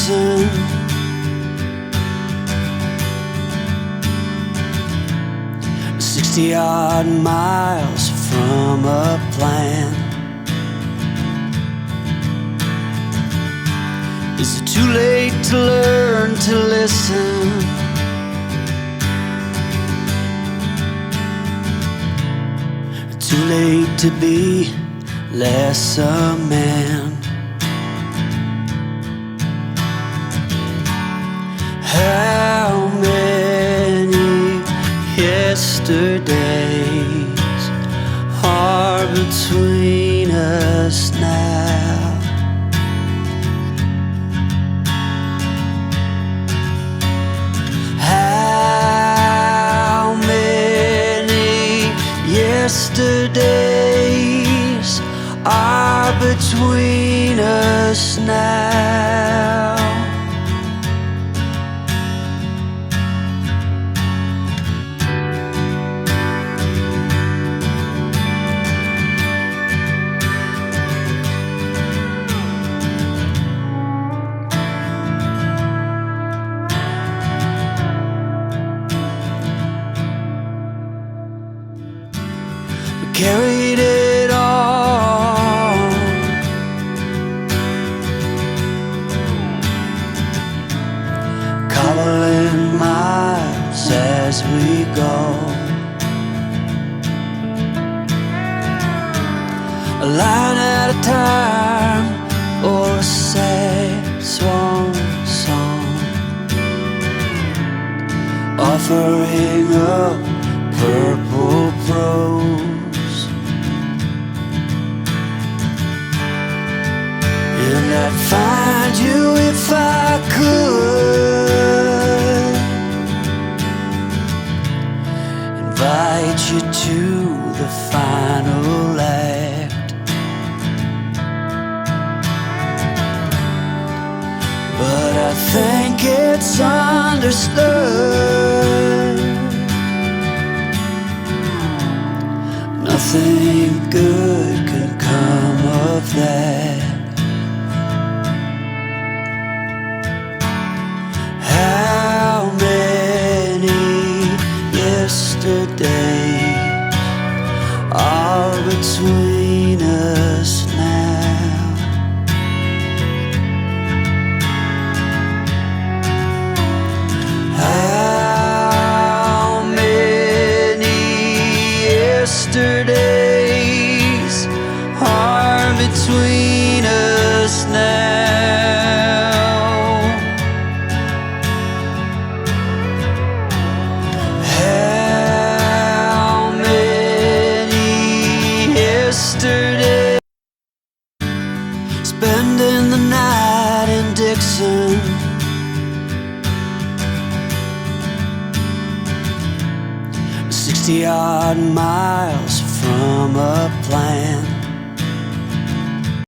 Dixon. 60-odd miles from a plan. Is it too late to learn to listen? Too late to be less a man? How many yesterdays are between us now? How many yesterdays are between us now? Carried it on, cobbling miles as we go, a line at a time, or a sad swan song, offering up purple prose. And I'd find you if I could, invite you to the final act. But I think it's understood nothing good can come of that. How many yesterdays are between us now? How many yesterdays are between us now? Yesterday, spending the night in Dixon, 60-odd miles from a plan.